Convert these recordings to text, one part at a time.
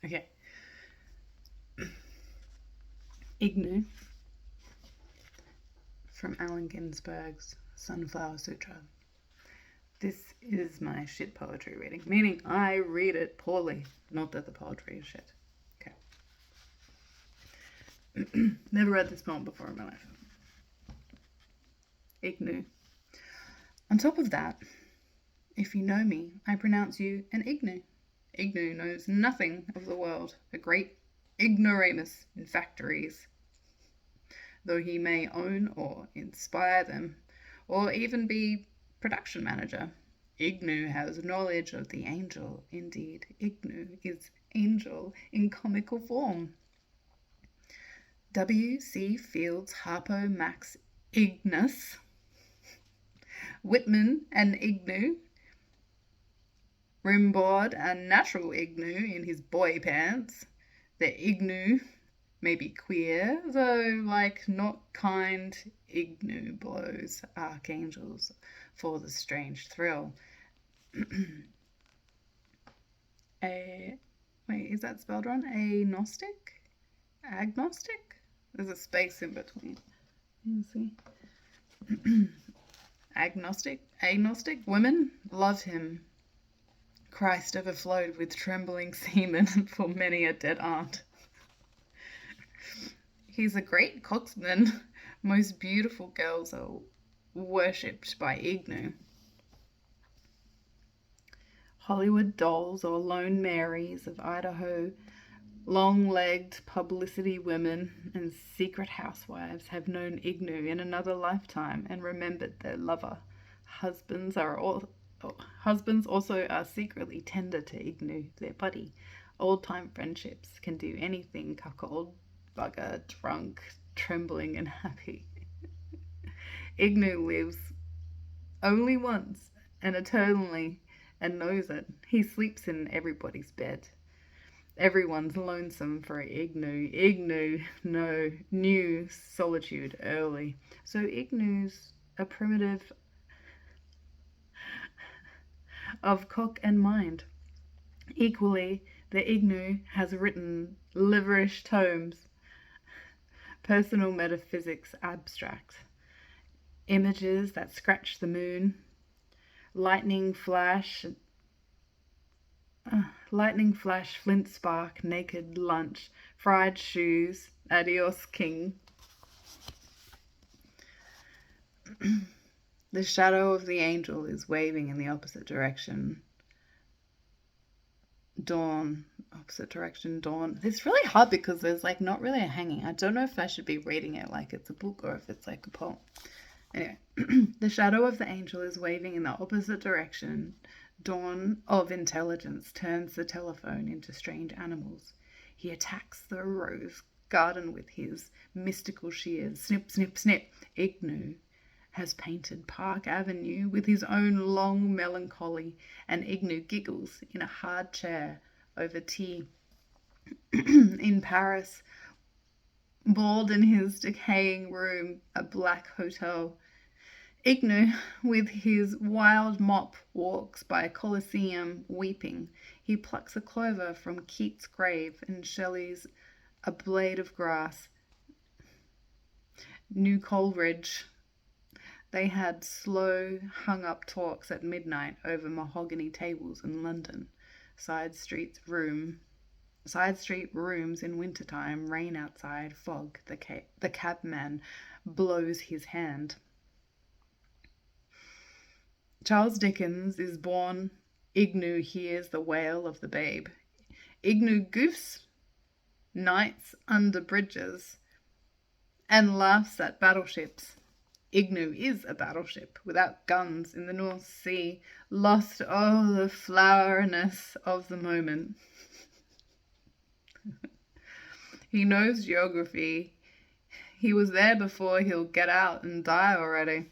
Okay. Ignu from Allen Ginsberg's Sunflower Sutra. This is my shit poetry reading, meaning I read it poorly. Not that the poetry is shit. Okay. Never read this poem before in my life. Ignu. On top of that, if you know me, I pronounce you an Ignu. Ignu knows nothing of the world, a great ignoramus in factories, though he may own or inspire them, or even be production manager. Ignu has knowledge of the angel. Indeed, Ignu is angel in comical form. W.C. Fields, Harpo, Max, Ignis, Whitman and Ignu, Rimbaud and natural Ignu in his boy pants. The Ignu may be queer, though like not kind. Ignu blows archangels for the strange thrill. Wait, is that spelled wrong? Agnostic? Agnostic? There's a space in between. You see. Agnostic women love him. Christ overflowed with trembling semen for many a dead aunt. He's a great coxman. Most beautiful girls are worshipped by Ignu. Hollywood dolls or lone Marys of Idaho, long-legged publicity women and secret housewives have known Ignu in another lifetime and remembered their lover. Husbands also are secretly tender to Ignu, their buddy. Old-time friendships can do anything: cuckold, bugger, drunk, trembling, and happy. Ignu lives only once and eternally and knows it. He sleeps in everybody's bed. Everyone's lonesome for Ignu. Ignu knew solitude early. So Ignu's a primitive of cock and mind. Equally, the Ignu has written liverish tomes, personal metaphysics abstract, images that scratch the moon, lightning flash, flint spark, naked lunch, fried shoes, adios king. The shadow of the angel is waving in the opposite direction. Dawn. It's really hard because there's like not really a hanging. I don't know if I should be reading it like it's a book or if it's like a poem. Anyway, the shadow of the angel is waving in the opposite direction. Dawn of intelligence turns the telephone into strange animals. He attacks the rose garden with his mystical shears. Snip, snip, snip. Ignu has painted Park Avenue with his own long melancholy, and Ignu giggles in a hard chair over tea. In Paris, bald in his decaying room, a black hotel, Ignu, with his wild mop, walks by a Colosseum weeping. He plucks a clover from Keats' grave and Shelley's A Blade of Grass. New Coleridge. They had slow, hung-up talks at midnight over mahogany tables in London. Side street rooms in wintertime, rain outside, fog. The cabman blows his hand. Charles Dickens is born. Ignu hears the wail of the babe. Ignu goofs nights under bridges and laughs at battleships. Ignu is a battleship without guns in the North Sea, lost the floweriness of the moment. He knows geography. He was there before he'll get out and die already.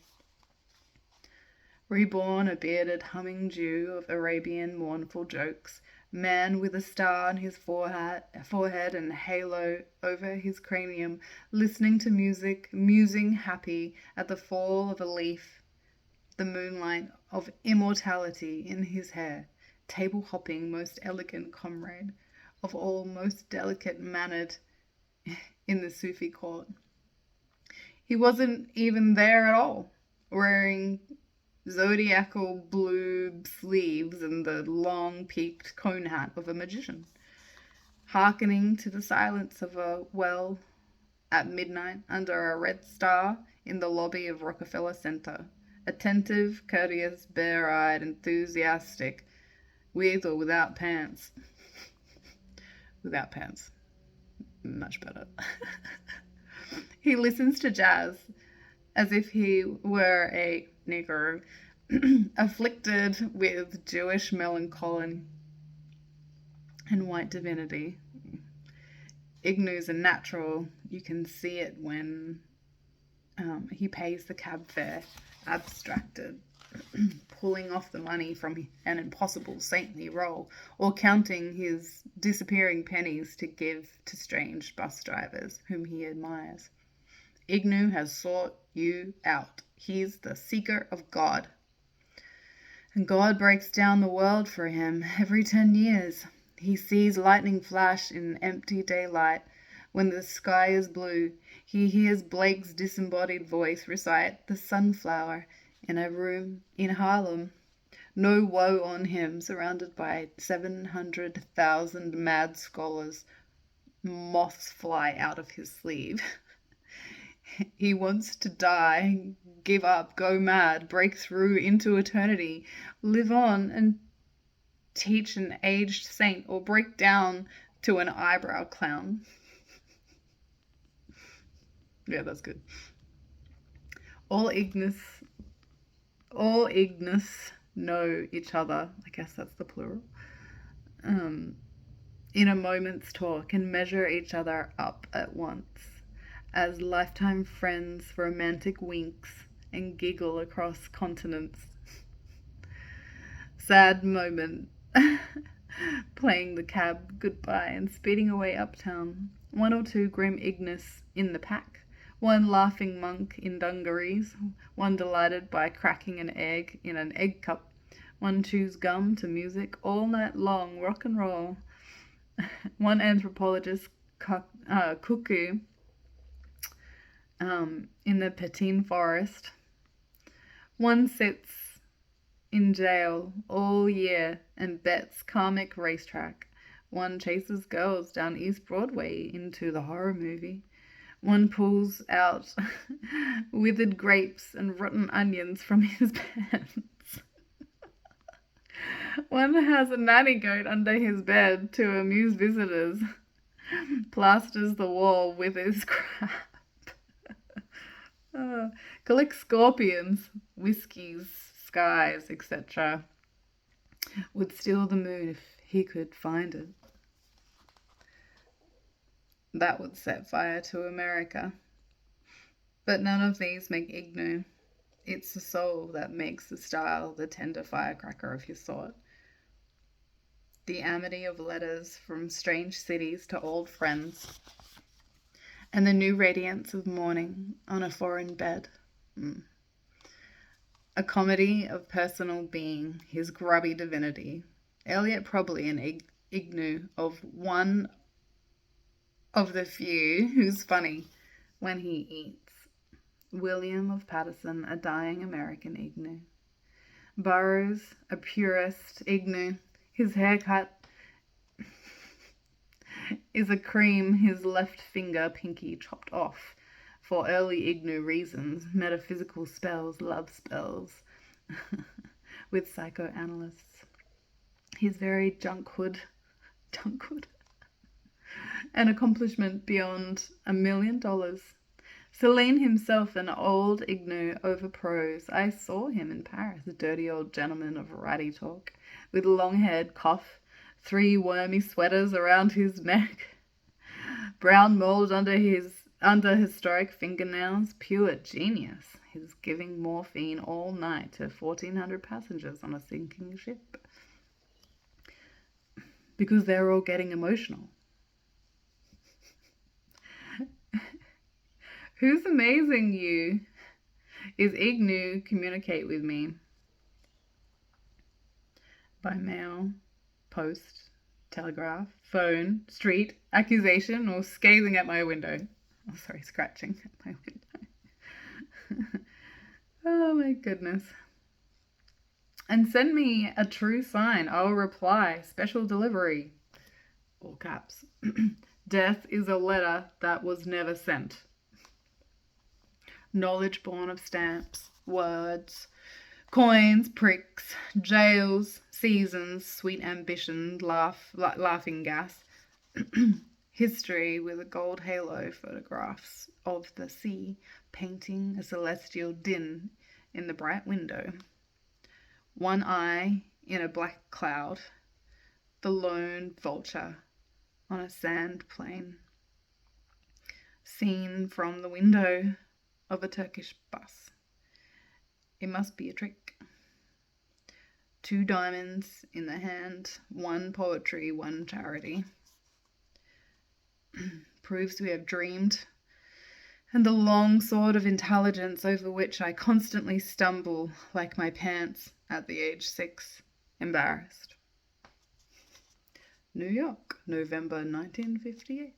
Reborn, a bearded humming Jew of Arabian mournful jokes, man with a star on his forehead and halo over his cranium, listening to music, musing happy at the fall of a leaf, the moonlight of immortality in his hair, table hopping most elegant comrade, of all most delicate mannered in the Sufi court. He wasn't even there at all, wearing zodiacal blue sleeves and the long peaked cone hat of a magician, hearkening to the silence of a well at midnight under a red star in the lobby of Rockefeller Center, attentive, courteous, bare-eyed, enthusiastic, with or without pants. Without pants. Much better. He listens to jazz as if he were a Negro, afflicted with Jewish melancholy and white divinity. Ignu's a natural. You can see it when he pays the cab fare, abstracted, pulling off the money from an impossible saintly role, or counting his disappearing pennies to give to strange bus drivers whom he admires. Ignu has sought you out. He's the seeker of God. And God breaks down the world for him every 10 years. He sees lightning flash in empty daylight. When the sky is blue, he hears Blake's disembodied voice recite The Sunflower in a room in Harlem. No woe on him, surrounded by 700,000 mad scholars. Moths fly out of his sleeve. He wants to die, give up, go mad, break through into eternity, live on and teach an aged saint, or break down to an eyebrow clown. Yeah, that's good. All Ignus know each other. I guess that's the plural. In a moment's talk, and measure each other up at once, as lifetime friends romantic winks and giggle across continents. Sad moment. Playing the cab goodbye and speeding away uptown. 1 or 2 grim Ignus in the pack. 1 laughing monk in dungarees. 1 delighted by cracking an egg in an egg cup. 1 chews gum to music all night long, rock and roll. 1 anthropologist cuckoo in the Petine forest. 1 sits in jail all year and bets karmic racetrack. 1 chases girls down East Broadway into the horror movie. 1 pulls out withered grapes and rotten onions from his pants. 1 has a nanny goat under his bed to amuse visitors. Plasters the wall with his crap. Collects scorpions, whiskies, skies, etc. Would steal the moon if he could find it. That would set fire to America. But none of these make Ignu. It's the soul that makes the style the tender firecracker of his sort. The amity of letters from strange cities to old friends, and the new radiance of morning on a foreign bed. A comedy of personal being, his grubby divinity. Eliot probably an Ignu of one of the few who's funny when he eats. William of Paterson, a dying American Ignu. Burroughs, a purist Ignu. His haircut is a cream, his left finger pinky chopped off for early Ignu reasons, metaphysical spells, love spells, with psychoanalysts. His very junkhood, an accomplishment beyond $1 million. Celine himself, an old Ignu over prose. I saw him in Paris, a dirty old gentleman of ratty talk, with long-haired cough, 3 wormy sweaters around his neck, brown mold under historic fingernails, pure genius. He's giving morphine all night to 1,400 passengers on a sinking ship. Because they're all getting emotional. Who's amazing you? Is Ignu communicate with me? By mail, post, telegraph, phone, street, accusation, or scathing at my window. Oh, sorry, scratching at my window. Oh my goodness. And send me a true sign. I'll reply. Special delivery. All caps. Death is a letter that was never sent. Knowledge born of stamps, words, coins, pricks, jails, seasons, sweet ambition, laughing gas. History with a gold halo, photographs of the sea, painting a celestial din in the bright window. One eye in a black cloud, the lone vulture on a sand plain, seen from the window of a Turkish bus. It must be a trick. 2 diamonds in the hand, 1 poetry, 1 charity. Proves we have dreamed, and the long sword of intelligence over which I constantly stumble like my pants at the age 6, embarrassed. New York, November 1958.